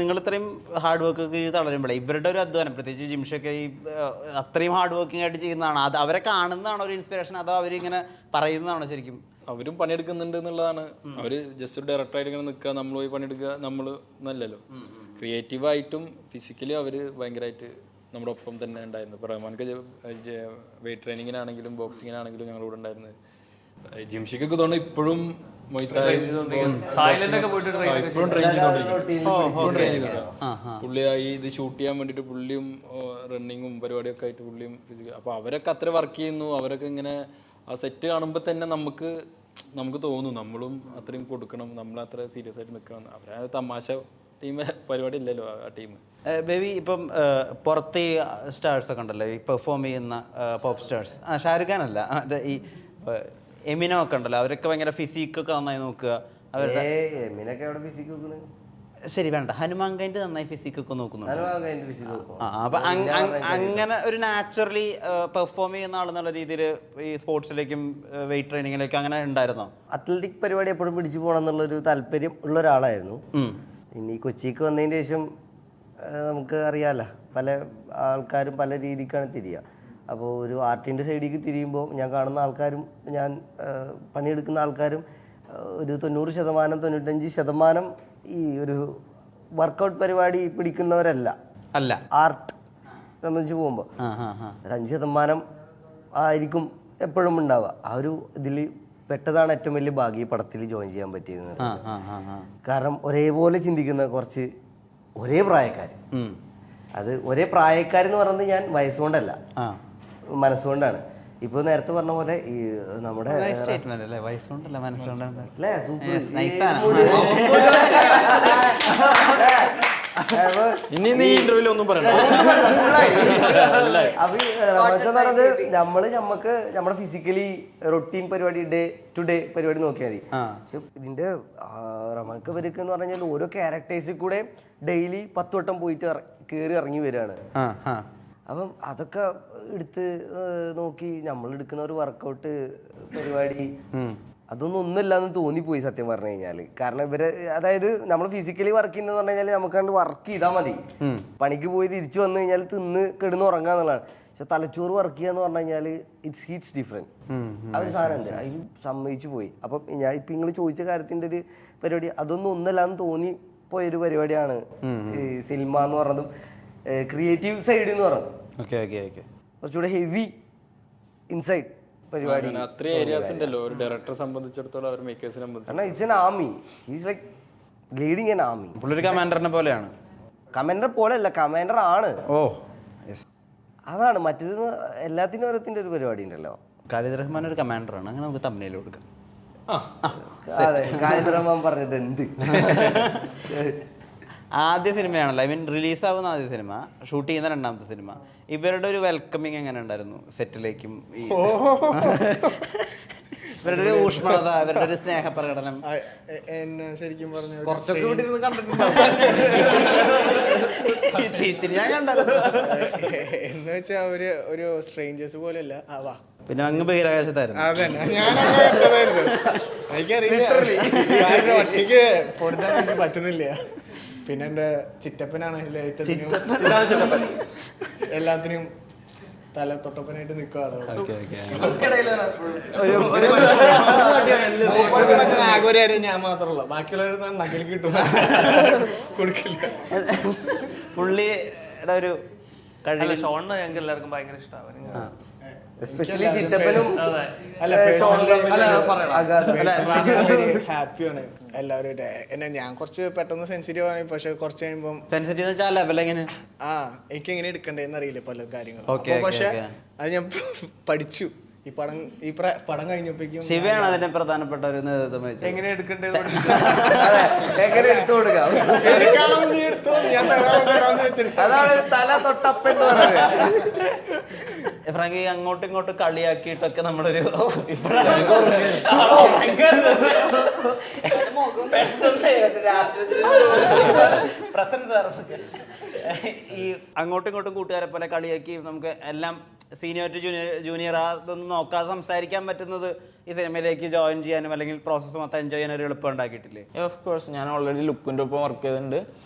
നിങ്ങൾ ഇത്രയും hard work ഒക്കെ ചെയ്ത് തളരുമ്പോഴേ ഇവരുടെ ഒരു അധ്വാനം, പ്രത്യേകിച്ച് ജിംഷൊക്കെ ഈ അത്രയും ഹാർഡ് വർക്കിംഗ് ആയിട്ട് ചെയ്യുന്നതാണ്, അത് അവരെ കാണുന്നതാണോ ഒരു ഇൻസ്പിറേഷൻ, അതോ അവരിങ്ങനെ പറയുന്നതാണോ ശരിക്കും? അവരും പണിയെടുക്കുന്നുണ്ട് എന്നുള്ളതാണ്. അവര് ജസ്റ്റ് ഒരു ഡയറക്ടറായിട്ട് ഇങ്ങനെ നിൽക്കുക, നമ്മൾ പോയി പണിയെടുക്കുക, നമ്മൾ നല്ലല്ലോ. ക്രിയേറ്റീവായിട്ടും ഫിസിക്കലി അവര് ഭയങ്കരമായിട്ട് നമ്മുടെ ഒപ്പം തന്നെ ഉണ്ടായിരുന്നു. ഇപ്പോൾ റഹ്മാൻക്ക് വെയിറ്റ് ട്രെയിനിങ്ങിനാണെങ്കിലും ബോക്സിങ്ങിനാണെങ്കിലും ഞങ്ങളുടെ കൂടെ ഉണ്ടായിരുന്നത്. ജിംഷിക്കൊക്കെ തോന്നുന്നു ഇപ്പോഴും പുള്ളിയായി ഇത് ഷൂട്ട് ചെയ്യാൻ വേണ്ടിയിട്ട് പുള്ളിയും റണ്ണിങ്ങും പരിപാടിയൊക്കെ ആയിട്ട് പുള്ളിയും ഫിസിക്കൽ. അപ്പോൾ അവരൊക്കെ അത്ര വർക്ക് ചെയ്യുന്നു. അവരൊക്കെ ഇങ്ങനെ ആ സെറ്റ് കാണുമ്പോൾ തന്നെ നമുക്ക് തോന്നും നമ്മളും അത്രയും കൊടുക്കണം, നമ്മൾ അത്ര സീരിയസ് ആയിട്ട് നിൽക്കണം. അവരെ തമാശ ടീം പരിപാടി ഇല്ലല്ലോ ആ ടീം. ബേബി ഇപ്പം പുറത്ത് ഈ സ്റ്റാർസ് ഒക്കെ ഉണ്ടല്ലോ, ഈ പെർഫോം ചെയ്യുന്ന പോപ്പ് സ്റ്റാർസ്, ഷാരൂഖ് ഖാൻ അല്ല, ഈ എമിനോ ഒക്കെ ഉണ്ടല്ലോ, അവരൊക്കെ ഭയങ്കര ഫിസിക്കൊക്കെ നന്നായി നോക്കുക. അവരുടെ ശരി വേണ്ട, ഹനുമാൻ ഖാൻ്റെ നന്നായി ഫിസിക്കൊക്കെ നോക്കുന്നുണ്ട്. അപ്പൊ അങ്ങനെ ഒരു നാച്ചുറലി പെർഫോം ചെയ്യുന്ന ആളെന്നുള്ള രീതിയിൽ ഈ സ്പോർട്സിലേക്കും വെയിറ്റ് ട്രെയിനിങ്ങിലേക്കും അങ്ങനെ ഉണ്ടായിരുന്നോ? അത്ലറ്റിക് പരിപാടി എപ്പോഴും പിടിച്ചു പോകണം എന്നുള്ളൊരു താല്പര്യം ഉള്ള ഒരാളായിരുന്നു. ഇനി കൊച്ചിക്ക് വന്നതിന് ശേഷം നമുക്ക് അറിയാമല്ലോ, പല ആൾക്കാരും പല രീതിക്കാണ് തിരിയുക. അപ്പോൾ ഒരു ആർട്ടിൻ്റെ സൈഡിലേക്ക് തിരിയുമ്പോൾ ഞാൻ കാണുന്ന ആൾക്കാരും ഞാൻ പണിയെടുക്കുന്ന ആൾക്കാരും ഒരു 90%, 95% ഈ ഒരു വർക്കൗട്ട് പരിപാടി പിടിക്കുന്നവരല്ല അല്ല ആർട്ട് സംബന്ധിച്ച് പോകുമ്പോൾ ഒരു 5% ആയിരിക്കും എപ്പോഴും ഉണ്ടാവുക. ആ ഒരു ഇതിൽ പെട്ടതാണ് ഏറ്റവും വലിയ ഭാഗ്യം ഈ പടത്തിൽ ജോയിൻ ചെയ്യാൻ പറ്റിയത്. കാരണം ഒരേപോലെ ചിന്തിക്കുന്ന കുറച്ച് ഒരേ പ്രായക്കാർ, അത് ഒരേ പ്രായക്കാരെന്ന് പറയുന്നത് ഞാൻ വയസ്സുകൊണ്ടല്ല മനസ്സുകൊണ്ടാണ്. ഇപ്പൊ നേരത്തെ പറഞ്ഞ പോലെ ഈ നമ്മുടെ നമുക്ക് നമ്മുടെ ഫിസിക്കലി റൊട്ടീൻ പരിപാടി ഡേ ടു ഡേ പരിപാടി നോക്കിയാൽ മതി. പക്ഷെ ഇതിന്റെ റമക്ക് വരക്ക് എന്ന് പറഞ്ഞാൽ ഓരോ ക്യാരക്ടേഴ്സിൽ കൂടെ ഡെയിലി 10 വട്ടം പോയിട്ട് കയറി ഇറങ്ങി വരികയാണ്. അപ്പം അതൊക്കെ എടുത്ത് നോക്കി നമ്മൾ എടുക്കുന്ന ഒരു വർക്കൗട്ട് പരിപാടി അതൊന്നും ഒന്നുമില്ലാന്ന് തോന്നിപ്പോയി സത്യം പറഞ്ഞു കഴിഞ്ഞാല്. കാരണം ഇവര് അതായത് നമ്മൾ ഫിസിക്കലി വർക്ക് ചെയ്യുന്ന പറഞ്ഞു കഴിഞ്ഞാൽ നമുക്ക് വർക്ക് ചെയ്താൽ മതി, പണിക്ക് പോയി തിരിച്ചു വന്നു കഴിഞ്ഞാൽ തിന്ന് കിടന്ന് ഉറങ്ങാന്നുള്ളതാണ്. പക്ഷെ തലച്ചോറ് വർക്ക് ചെയ്യാന്ന് പറഞ്ഞു കഴിഞ്ഞാല് ഇറ്റ്സ് ഹീറ്റ്സ് ഡിഫറെന്റ്. ആ ഒരു സാധനം ഉണ്ട്, അതിന് സമ്മതിച്ചു പോയി. അപ്പം ഞാൻ ഇപ്പൊ നിങ്ങൾ ചോദിച്ച കാര്യത്തിന്റെ ഒരു പരിപാടി അതൊന്നും ഒന്നുമില്ലാന്ന് തോന്നിപ്പോയൊരു പരിപാടിയാണ് ഈ സിനിമ എന്ന് പറഞ്ഞതും ക്രിയേറ്റീവ് സൈഡ് എന്ന് പറഞ്ഞത്. കുറച്ചുകൂടെ ഹെവി ഇൻസൈഡ് പരിപാടി. അത്രയും ഏരിയാസ് ഉണ്ടല്ലോ ഒരു ഡയറക്ടറെ സംബന്ധിച്ചിടത്തോളം, അവർ മേക്കേഴ്സിനെ സംബന്ധിച്ചിടത്തോളം. It's an army, he's like leading an army. പുള്ളൊരു കമാൻഡറിനെ പോലെയാണ്. കമാൻഡർ പോലെയല്ല, കമാൻഡർ ആണ്. അതാണ് മറ്റേത് എല്ലാത്തിനും ഓരോത്തിന്റെ ഒരു പരിപാടി ഉണ്ടല്ലോ. ഖാലിദ് റഹ്മാൻ ഒരു കമാൻഡറാണ്, അങ്ങനെ നമുക്ക് തമ്മിൽ കൊടുക്കാം. അതെ, ഖാലിദ് റഹ്മാൻ പറഞ്ഞത് എന്ത് ആദ്യ സിനിമയാണല്ലോ, ഐ മീൻ റിലീസാവുന്ന ആദ്യ സിനിമ, ഷൂട്ട് ചെയ്യുന്ന രണ്ടാമത്തെ സിനിമ. ഇവരുടെ ഒരു വെൽക്കമിങ് എങ്ങനെ ഉണ്ടായിരുന്നു സെറ്റിലേക്കും? ഇവരുടെ ഒരു ഊഷ്മളത, ഇവരുടെ ഒരു സ്നേഹപ്രകടനം ശരിക്കും പറഞ്ഞു കുറച്ചൊക്കെ ഇവിടെ കണ്ടിട്ടുണ്ട് ഞാൻ കണ്ടത്. എന്ന് വെച്ചാൽ അവര് ഒരു സ്ട്രേഞ്ചേഴ്സ് പോലെയല്ല. പിന്നെ അങ്ങ് ബഹിരാകാശത്തായിരുന്നു. അതന്നെ ഞാനായിരുന്നു, എനിക്കറിയില്ല, ഒറ്റയ്ക്ക് പൊടുത്താൻ പറ്റുന്നില്ല. പിന്നെ എന്റെ ചിറ്റപ്പനാണ് എല്ലാത്തിനും തല തൊട്ടപ്പനായിട്ട് നിൽക്കുകയാണ്. ആഘോരം ഞാൻ മാത്രമല്ല, ബാക്കിയുള്ളവർ നകൽ കിട്ടും കൊടുക്കില്ല. പുള്ളിയുടെ ഒരു കഴിവ് ഷോണിനെ ഞങ്ങൾക്ക് എല്ലാവർക്കും ഭയങ്കര ഇഷ്ടമാണ്. എസ്പെഷ്യലി ചിറ്റപ്പനും ഹാപ്പിയാണ് എല്ലാവരും. എന്നെ ഞാൻ കുറച്ച് പെട്ടെന്ന് സെൻസിറ്റീവ് ആണ്, പക്ഷെ കുറച്ച് കഴിയുമ്പോൾ എനിക്ക് എങ്ങനെ എടുക്കണ്ടേന്ന് അറിയില്ല പല കാര്യങ്ങളും. പക്ഷെ അത് ഞാൻ പഠിച്ചു ഈ പടം കഴിഞ്ഞപ്പോഴേക്കും. ശിവയാണ് അതിന്റെ പ്രധാനപ്പെട്ട ഒരു നേതൃത്വം. എങ്ങനെ എടുക്കണ്ടേ അതാണ് തല തൊട്ടപ്പെന്ന് പറയുന്നത്. ഫ്രാങ്കി അങ്ങോട്ടും ഇങ്ങോട്ടും കളിയാക്കിയിട്ടൊക്കെ നമ്മളൊരു ഈ അങ്ങോട്ടും ഇങ്ങോട്ടും കൂട്ടുകാരെ പോലെ കളിയാക്കി നമുക്ക് എല്ലാം സീനിയർ ജൂനിയർ അതൊന്നും നോക്കാതെ സംസാരിക്കാൻ പറ്റുന്നത് ഈ സിനിമയിലേക്ക് ജോയിൻ ചെയ്യാനും അല്ലെങ്കിൽ പ്രോസസ്സ് മൊത്തം എൻജോയ് ചെയ്യാൻ ഒരു എളുപ്പം ഉണ്ടാക്കിയിട്ടില്ലേ? ഓഫ് കോഴ്സ്, ഞാൻ ഓൾറെഡി ലുക്കിൻ്റെ ഒപ്പം വർക്ക് ചെയ്തിട്ടുണ്ട്.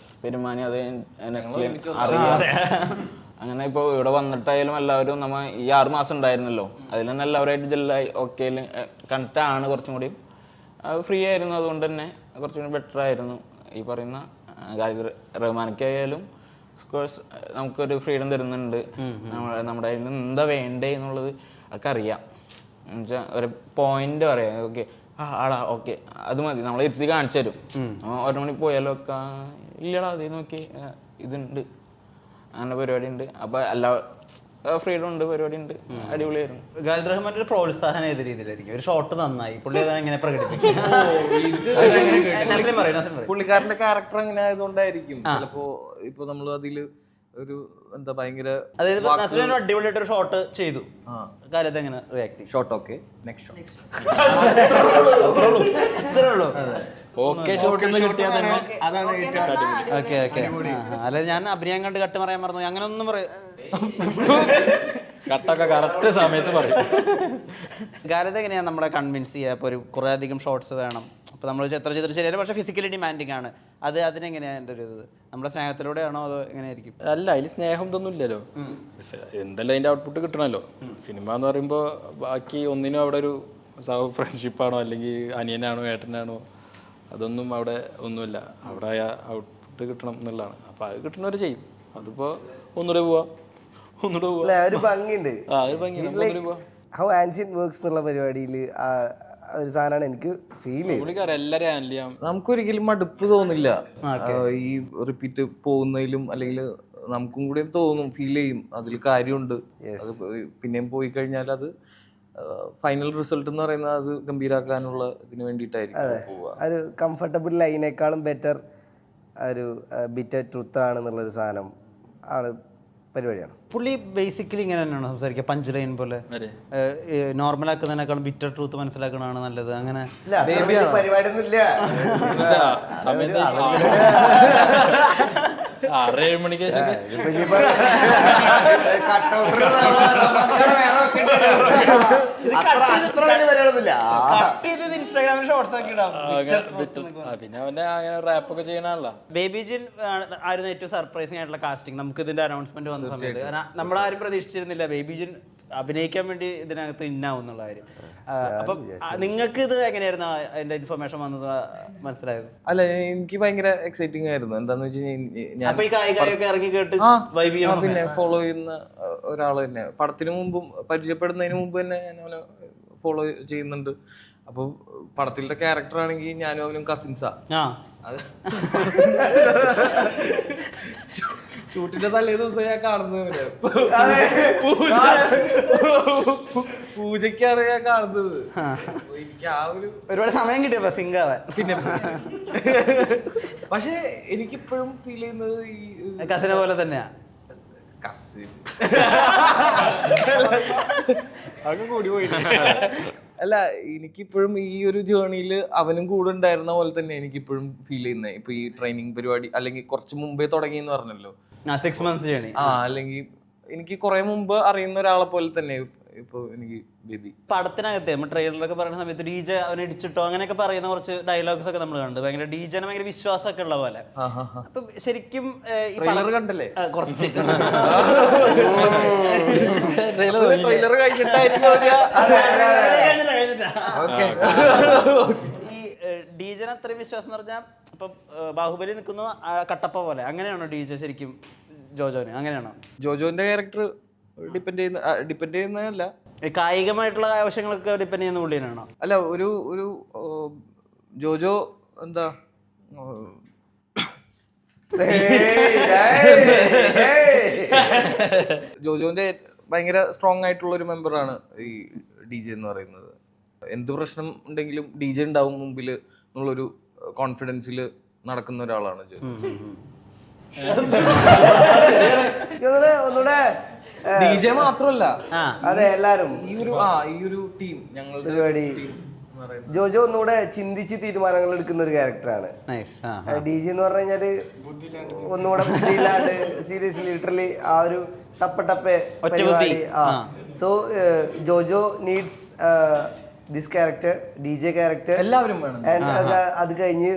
പെരുമാനി അത് നെക്സ്റ്റ് അറിയാം. അങ്ങനെ ഇപ്പോൾ ഇവിടെ വന്നിട്ടായാലും എല്ലാവരും നമ്മ ഈ 6 മാസം ഉണ്ടായിരുന്നല്ലോ, അതിൽ തന്നെ എല്ലാവരുമായിട്ട് ജെല്ലായി ഓക്കെ കണക്റ്റാണ്. കുറച്ചും കൂടി ഫ്രീ ആയിരുന്നു, അതുകൊണ്ട് തന്നെ കുറച്ചും കൂടി ബെറ്റർ ആയിരുന്നു. ഈ പറയുന്ന റഹ്മാനക്കായാലും കോഴ്സ് നമുക്കൊരു ഫ്രീഡം തരുന്നുണ്ട്. നമ്മുടെ കയ്യിൽ എന്താ വേണ്ടേ എന്നുള്ളത് ഒക്കെ അറിയാം. എന്നുവെച്ചാൽ ഒരു പോയിന്റ് പറയാം, ഓക്കെ ആടാ ഓക്കെ അത് മതി, നമ്മളെ ഇരുത്തി കാണിച്ചു തരും. 1 മണി പോയാലും ഒക്കെ ഇല്ലടാ അതേ നോക്കി ഇതുണ്ട്, അങ്ങനെ പരിപാടി ഉണ്ട്. അപ്പൊ എല്ലാ ഫ്രീഡം ഉണ്ട്, പരിപാടി ഉണ്ട്, അടിപൊളിയായിരുന്നു. ഖാലിദ് റഹ്മാന്റെ ഒരു പ്രോത്സാഹനം ഏത് രീതിയിലായിരിക്കും? ഒരു ഷോട്ട് നന്നായി, പുള്ളി അതെങ്ങനെ പ്രകടിപ്പിക്കും? പുള്ളിക്കാരന്റെ ക്യാരക്ടർ അങ്ങനെ ആയതുകൊണ്ടായിരിക്കും ചിലപ്പോ. ഇപ്പൊ നമ്മൾ അതില് ഒരു എന്താ ഭയങ്കര അതായത് നസ്ലിൻ അടിപൊളിയായിട്ട് ഒരു ഷോട്ട് ചെയ്തു, ഖാലിദ് എങ്ങനെ റിയാക്ട് ചെയ്യും? ഷോട്ട് ഓക്കെ നെക്സ്റ്റ് അത്രേ ഉള്ളൂ. ഓക്കെ ഷോട്ട് കിട്ടിയാൽ തന്നെ ഓക്കെ ഓക്കെ. അല്ല ഞാൻ അഭിനയം കണ്ട് കട്ട് പറയാൻ മറന്നു, അങ്ങനെ ഒന്നും പറയാം. കട്ടൊക്കെ കറക്റ്റ് സമയത്ത് പറയും. ഖാലിദ് എങ്ങനെയാണ് നമ്മളെ കൺവിൻസ് ചെയ്യുക? ഇപ്പോൾ ഒരു കുറേ അധികം ഷോട്ട്സ് വേണം, അപ്പോൾ നമ്മൾ എത്ര ചെയ്തിട്ട് ശരിയല്ല, പക്ഷേ ഫിസിക്കലി ഡിമാൻഡിങ് ആണ്. അതിനെങ്ങനെയാണ് എൻ്റെ ഒരു ഇത്? നമ്മുടെ സ്നേഹത്തിലൂടെയാണോ അതോ എങ്ങനെയായിരിക്കും? അല്ല, അതിൽ സ്നേഹം ഇതൊന്നും ഇല്ലല്ലോ, എന്തെല്ലാം അതിൻ്റെ ഔട്ട്പുട്ട് കിട്ടണമല്ലോ. സിനിമ എന്ന് പറയുമ്പോൾ ബാക്കി ഒന്നിനും അവിടെ ഒരു ഫ്രണ്ട്ഷിപ്പാണോ അല്ലെങ്കിൽ അനിയനാണോ ഏട്ടനാണോ അതൊന്നും അവിടെ ഒന്നുമില്ല. അവിടെ ഔട്ട്പുട്ട് കിട്ടണം എന്നുള്ളതാണ്. അപ്പോൾ അത് കിട്ടുന്നവർ ചെയ്യും. അതിപ്പോൾ ഒന്നുകൂടെ പോവാം. ഒരു ഭംഗിയുണ്ട്. ഹൗ ആൻഷ്യന്റ് വർക്ക്സ് എന്നുള്ള പരിപാടിയിൽ ഒരു സാധനമാണ് എനിക്ക് ഫീൽ ചെയ്തത്. എല്ലാവരും ഹാൻഡിൽ ചെയ്യാം. നമുക്കൊരിക്കലും മടുപ്പ് തോന്നില്ല ഈ റിപ്പീറ്റ് പോകുന്നതിലും. അല്ലെങ്കിൽ നമുക്കും കൂടി തോന്നും, ഫീൽ ചെയ്യും അതിൽ കാര്യമുണ്ട്. അത് പിന്നെയും പോയി കഴിഞ്ഞാൽ അത് ഫൈനൽ റിസൾട്ട് എന്ന് പറയുന്നത് അത് ഗംഭീരാക്കാനുള്ള ഇതിന് വേണ്ടിയിട്ടായിരിക്കും പോവുക. ഒരു കംഫർട്ടബിൾ ലൈനേക്കാളും ബെറ്റർ ഒരു ബിറ്റർ ട്രൂത്ത് ആണെന്നുള്ളൊരു സാധനം ആള് പരിപാടിയാണ്. പുള്ളി ബേസിക്കലി ഇങ്ങനെ തന്നെയാണ് സംസാരിക്കുക, പഞ്ച് ലൈൻ പോലെ. നോർമൽ ആക്കുന്നതിനേക്കാളും ബിറ്റർ ട്രൂത്ത് മനസ്സിലാക്കണതാണ് നല്ലത്. അങ്ങനെ പരിപാടി ഒന്നും ഇല്ല. 6-7 മണിക്ക് ശേഷം ഇൻസ്റ്റാഗ്രാമിൽ ഷോർട്സ് ആക്കി ഇടാം. പിന്നെ അവന്റെ അങ്ങനെ റാപ്പൊക്കെ ചെയ്യണല്ലോ. ബേബി ജിൻ ആയിരുന്നു ഏറ്റവും സർപ്രൈസിംഗ് ആയിട്ടുള്ള കാസ്റ്റിംഗ്. നമുക്ക് ഇതിന്റെ അനൗൺസ്മെന്റ് വന്ന സമയത്ത് നമ്മളാരും പ്രതീക്ഷിച്ചിരുന്നില്ല ബേബി ജിൻ അഭിനയിക്കാൻ വേണ്ടി ഇതിനകത്ത് ഇന്നാവും എന്നുള്ള കാര്യം. അപ്പം നിങ്ങൾക്ക് ഇത് എങ്ങനെയായിരുന്നു അതിന്റെ ഇൻഫർമേഷൻ വന്നത് മനസ്സിലായത്? അല്ല, എനിക്ക് ഭയങ്കര എക്സൈറ്റിംഗ് ആയിരുന്നു. എന്താന്ന് വെച്ച് കഴിഞ്ഞാൽ പിന്നെ ഫോളോ ചെയ്യുന്ന ഒരാൾ തന്നെ പടത്തിന് മുമ്പും പരിചയപ്പെടുന്നതിന് മുമ്പ് തന്നെ ഞാൻ അവനെ ഫോളോ ചെയ്യുന്നുണ്ട്. അപ്പൊ പടത്തിലെ ക്യാരക്ടർ ആണെങ്കിൽ ഞാനും അവനും കസിൻസാ. ഷൂട്ടിന്റെ തലേ ദിവസം ഞാൻ കാണുന്നത് പൂജക്കാണ് ഞാൻ കാണുന്നത്. എനിക്ക് ആ ഒരുപാട് സമയം കിട്ടിയപ്പോ സിങ്ക് ആവാൻ. പിന്നെ പക്ഷെ എനിക്കിപ്പോഴും ഫീൽ ചെയ്യുന്നത് ഈ കസിനെ പോലെ തന്നെയാ. കസിൻ അല്ല, എനിക്കിപ്പോഴും ഈ ഒരു ജേർണിയിൽ അവനും കൂടെ ഉണ്ടായിരുന്ന പോലെ തന്നെ എനിക്കിപ്പോഴും ഫീൽ ചെയ്യുന്നത്. ഇപ്പൊ ഈ ട്രെയിനിങ് പരിപാടി അല്ലെങ്കിൽ കുറച്ച് മുമ്പേ തുടങ്ങിയെന്ന് പറഞ്ഞല്ലോ, 6 months ജേർണി. അല്ലെങ്കിൽ എനിക്ക് കുറെ മുമ്പ് അറിയുന്ന ഒരാളെ പോലെ തന്നെ ഇപ്പൊ എനിക്ക് ബേബി. പടത്തിനകത്തെ നമ്മൾ ട്രെയിലറിലൊക്കെ പറയുന്ന സമയത്ത് ഡീജ അവനെ ഇടിച്ചിട്ടോ അങ്ങനെയൊക്കെ പറയുന്ന കുറച്ച് ഡയലോഗ്സ് ഒക്കെ നമ്മൾ കണ്ടു. ഭയങ്കര ഡീജനെ ഭയങ്കര വിശ്വാസമൊക്കെ ഉള്ള പോലെ. അപ്പൊ ശരിക്കും ട്രെയിലർ കണ്ടല്ലേ? കുറച്ച് ട്രെയിലർ കഴിഞ്ഞിട്ടായിരിക്കും ഈ ഡീജന് അത്രയും വിശ്വാസം എന്ന് പറഞ്ഞാൽ ഇപ്പൊ ബാഹുബലി നിൽക്കുന്നു കട്ടപ്പ പോലെ, അങ്ങനെയാണോ ഡീജ ശരിക്കും ജോജോന്? അങ്ങനെയാണോ? ജോജോന്റെ ക്യാരക്ടർ ഡിപ്പെൻഡ് ചെയ്യുന്നതല്ല, കായികമായിട്ടുള്ള ആവശ്യങ്ങളൊക്കെ ഡിപ്പെൻഡ് ചെയ്യുന്ന പുള്ളിയാണോ? അല്ല, ഒരു ജോജോ എന്താ ജോജോന്റെ ഭയങ്കര സ്ട്രോങ് ആയിട്ടുള്ള ഒരു മെമ്പറാണ് ഈ ഡി ജെ എന്ന് പറയുന്നത്. എന്ത് പ്രശ്നം ഉണ്ടെങ്കിലും ഡി ജെ ഉണ്ടാവും മുമ്പിൽ എന്നുള്ളൊരു കോൺഫിഡൻസിൽ നടക്കുന്ന ഒരാളാണ് ജോജോ. ഒന്നുകൂടെ ഡി ജെ മാത്രമല്ല, അതെ എല്ലാരും ഈ ഒരു ടീം ഞങ്ങളുടെ പരിപാടി ജോജോ ഒന്നുകൂടെ ചിന്തിച്ച് തീരുമാനങ്ങൾ എടുക്കുന്ന ഒരു ക്യാരക്ടറാണ്. ഡി ജി എന്ന് പറഞ്ഞു കഴിഞ്ഞാല് ഒന്നുകൂടെ ബുദ്ധിയില്ലാണ്ട് സീരിയസ്ലി ലിറ്ററലി ആ ഒരു ടപ്പ പരിപാടി. So Jojo needs this character, DJ character എല്ലാവരും വേണം. അത് കഴിഞ്ഞ്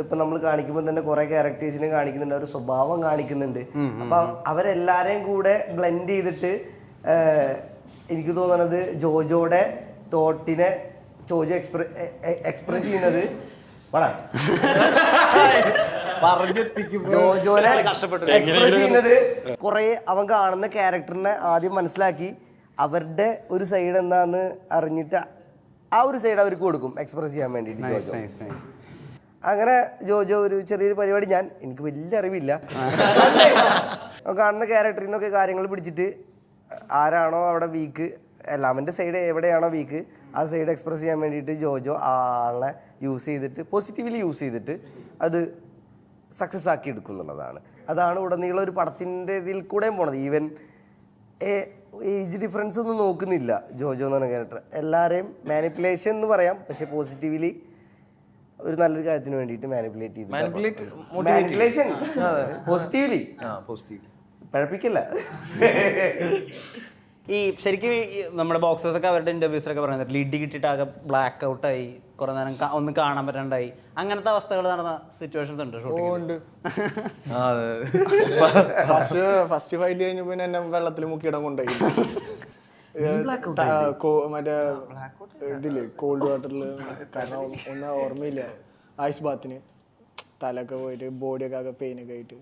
ഇപ്പൊ നമ്മൾ കാണിക്കുമ്പോൾ തന്നെ കുറെ ക്യാരക്ടേഴ്സിനെ കാണിക്കുന്നുണ്ട്, ഒരു സ്വഭാവം കാണിക്കുന്നുണ്ട്. അപ്പൊ അവരെല്ലാരെയും കൂടെ ബ്ലെൻഡ് ചെയ്തിട്ട് എനിക്ക് തോന്നുന്നത് ജോജോയുടെ തോട്ടിനെ ജോജോ എക്സ്പ്രസ് ചെയ്യുന്നത് ജോജോനെ എക്സ്പ്രസ് ചെയ്യുന്നത് കുറെ അവൻ കാണുന്ന ക്യാരക്ടറിനെ ആദ്യം മനസ്സിലാക്കി അവരുടെ ഒരു സൈഡ് എന്താന്ന് അറിഞ്ഞിട്ട് ആ ഒരു സൈഡ് അവർക്ക് കൊടുക്കും എക്സ്പ്രസ് ചെയ്യാൻ വേണ്ടിയിട്ട് ജോജോ. അങ്ങനെ ജോജോ ഒരു ചെറിയൊരു പരിപാടി, എനിക്ക് വലിയ അറിവില്ല, കാണുന്ന ക്യാരക്ടറിൽ നിന്നൊക്കെ കാര്യങ്ങൾ പിടിച്ചിട്ട് ആരാണോ അവിടെ വീക്ക്, അവൻ്റെ സൈഡ് എവിടെയാണോ വീക്ക് ആ സൈഡ് എക്സ്പ്രസ് ചെയ്യാൻ വേണ്ടിയിട്ട് ജോജോ ആളെ യൂസ് ചെയ്തിട്ട് പോസിറ്റീവ്ലി യൂസ് ചെയ്തിട്ട് അത് സക്സസ് ആക്കി എടുക്കും എന്നുള്ളതാണ്. അതാണ് ഉടനീളം ഒരു പടത്തിൻ്റെ ഇതിൽ കൂടെയും പോണത്. ഈവൻ ഏജ് ഡിഫറൻസ് ഒന്നും നോക്കുന്നില്ല ജോജോ എന്ന് പറഞ്ഞ ക്യാരക്ടർ. എല്ലാവരെയും മാനിപ്പുലേഷൻ എന്ന് പറയാം, പക്ഷെ പോസിറ്റീവ്ലി ഒരു നല്ലൊരു കാര്യത്തിന് വേണ്ടിയിട്ട് മാനിപ്പുലേറ്റ് ചെയ്ത് മാനിപ്പുലേഷൻ പോസിറ്റീവ്ലി പഴപ്പിക്കല്ല. ഈ ശരിക്കും നമ്മുടെ ബോക്സേഴ്സ് ഒക്കെ അവരുടെ ഇന്റർവ്യൂസിലൊക്കെ പറയുന്നത് ഇടി കിട്ടിയിട്ട് ആകെ ബ്ലാക്ക് ഔട്ടായി, കുറെ നേരം ഒന്നും കാണാൻ പറ്റാണ്ടായി, അങ്ങനത്തെ അവസ്ഥകൾ നടന്ന സിറ്റുവേഷൻസ് ഉണ്ട് ഷൂട്ടിംഗ്? ഫസ്റ്റ് ഫൈറ്റ് കഴിഞ്ഞപ്പോ എന്നെ വെള്ളത്തിൽ മുക്കിയിടാൻ കൊണ്ടുപോയി. മറ്റേ ഇതില്ലേ കോൾഡ് വാട്ടറിൽ, കാരണം ഒന്നും ഓർമ്മയില്ല, ഐസ് ബാത്തിന് തലൊക്കെ പോയിട്ട് ബോഡിയൊക്കെ ആകെ പെയിനൊക്കെ ആയിട്ട്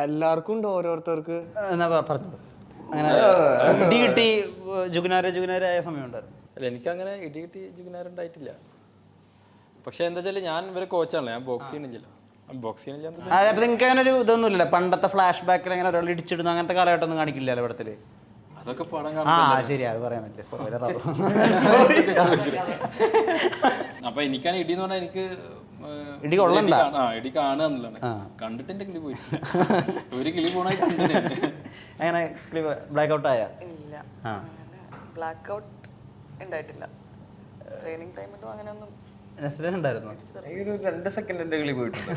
എല്ലാവർക്കും ഉണ്ട് ഓരോരുത്തർക്ക്. എന്നാ പറഞ്ഞു അങ്ങനെ ഇടി കിട്ടി ജുഗുനാരായ സമയം ഉണ്ടായിരുന്നു. അല്ല എനിക്കങ്ങനെ ഇടി കിട്ടി ജുഗുനാരുണ്ടായിട്ടില്ല. പക്ഷെ എന്താ വെച്ചാൽ ഞാൻ ഇവരെ കോച്ചാണല്ലോ, ഞാൻ ബോക്സ് ചെയ്യണില്ല. അപ്പൊ നിങ്ങൾക്ക് അങ്ങനെ ഒരു ഇതൊന്നും ഇല്ല, പണ്ടത്തെ ഫ്ലാഷ് ബാക്കിൽ അങ്ങനെ ഒരാൾ ഇടിച്ചിടുന്നു അങ്ങനത്തെ കാലഘട്ടം ഒന്നും കാണിക്കില്ലല്ലോ പടത്തില്? അതൊക്കെ പടം ശരി, അത് പറയാൻ പറ്റില്ല. അപ്പൊ എനിക്കാണ് ഇടി എന്ന് പറഞ്ഞാൽ എനിക്ക് ഇടി കൊള്ളണ്ട, ഇടി കാണുക എന്നുള്ളതാണ്. കണ്ടിട്ട് എന്റെ കിളി പോയി, ഒരു കിളി പോണായി കണ്ടിട്ട്. അങ്ങനെ ബ്ലാക്ക് ഔട്ട് ആയ? ഇല്ല, ബ്ലാക്ക് ഔട്ട് ഉണ്ടായിട്ടില്ല. ട്രെയിനിങ് ടൈമിലും അങ്ങനെയൊന്നും ഉണ്ടായിരുന്നു. 2 സെക്കൻഡിന്റെ കിളി പോയിട്ടുണ്ട്.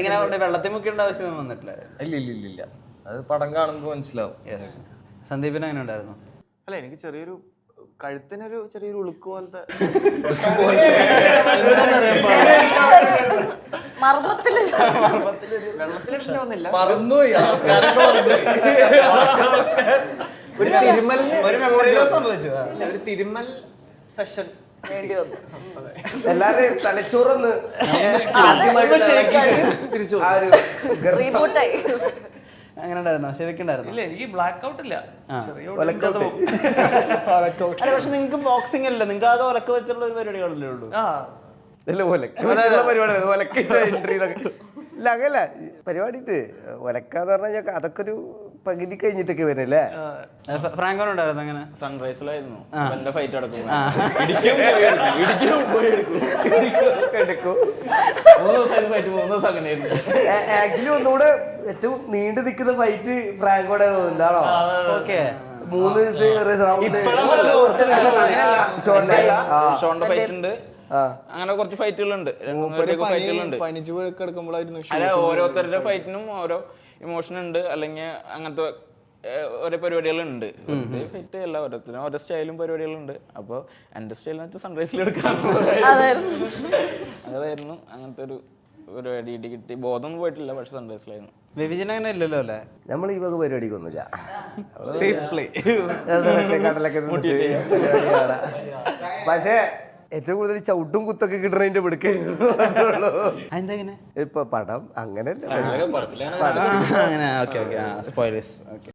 ഇങ്ങനെ വെള്ളത്തിൽ മുക്കേണ്ട ആവശ്യമൊന്നും വന്നിട്ടില്ല. ഇല്ല, അത് പടം കാണുമ്പോൾ മനസ്സിലാവും. സന്ദീപിന് അങ്ങനെ ഉണ്ടായിരുന്നു? അല്ല, എനിക്ക് ചെറിയൊരു കഴുത്തിനൊരു ചെറിയൊരു ഉളുക്ക് പോലത്തെ വെള്ളത്തിലിഷ്ടമൊന്നുമില്ല, മറന്നുപോയി. ഒരു തിരുമൽ സെഷൻ വേണ്ടി വന്നു. എല്ലാവരുടെയും തലച്ചോറൊന്ന് റീബൂട്ടായി. അങ്ങനെ ഉണ്ടായിരുന്നോ? ശരിക്കുണ്ടായിരുന്നു? ഇല്ല, എനിക്ക് ബ്ലാക്ക് ഔട്ട് ഇല്ല. പക്ഷെ നിങ്ങൾക്ക് ബോക്സിംഗ് അല്ലേ, നിങ്ങൾക്ക് ആകെ ഒലക്ക വെച്ചുള്ള ഒരു പരിപാടികളല്ലേ ഉള്ളൂ? ഇല്ല, അങ്ങനല്ല പരിപാടി ഒലക്കാന്ന് പറഞ്ഞാൽ അതൊക്കെ ഒരു പകുതി കഴിഞ്ഞിട്ടൊക്കെ വരുന്നല്ലേ. ഫ്രാങ്കോൻ ഉണ്ടായിരുന്നു അങ്ങനെ? സൺറൈസിലായിരുന്നു എന്റെ ഫൈറ്റ് നടക്കുന്നത്. ആക്ച്വലി ഒന്നുകൂടെ ഏറ്റവും നീണ്ടു നിൽക്കുന്ന ഫൈറ്റ് ഫ്രാങ്കോടെ തോന്നുന്നതാണോ? ഓക്കെ, 3 റൗണ്ട് ഷോണിന്റെ ഫൈറ്റ് ഉണ്ട്, അങ്ങനെ കുറച്ച് ഫൈറ്റുകളുണ്ട്, 2-3 ഫൈറ്റുകളുണ്ട്. അല്ല, ഓരോരുത്തരുടെ ഫൈറ്റിനും ഓരോ ഇമോഷൻ ഉണ്ട്, അല്ലെങ്കിൽ അങ്ങനത്തെ ഓരോ പരിപാടികളുണ്ട്. ഫൈറ്റ് അല്ല, ഓരോരുത്തരും ഓരോ സ്റ്റൈലും പരിപാടികളുണ്ട്. അപ്പോൾ എൻ്റെ സ്റ്റൈൽ എന്ന് വെച്ചാൽ സൺറൈസിൽ അതായിരുന്നു അങ്ങനത്തെ ഒരു പരിപാടി. ഇടി കിട്ടി ബോധമൊന്നും പോയിട്ടില്ല, പക്ഷെ സൺറൈസിലായിരുന്നു. വിഭജനം അങ്ങനെ ഇല്ലല്ലോ അല്ലേ? നമ്മൾ ഈ വക പരിപാടിക്കൊന്നുമില്ല, പക്ഷേ ഏറ്റവും കൂടുതൽ ചവിട്ടും കുത്തൊക്കെ കിട്ടണതിന്റെ പിടുക്കേ അതെന്താ ഇങ്ങനെ ഇപ്പൊ പടം അങ്ങനെയല്ല. അങ്ങനെ? Okay, spoilers. ഓക്കെ.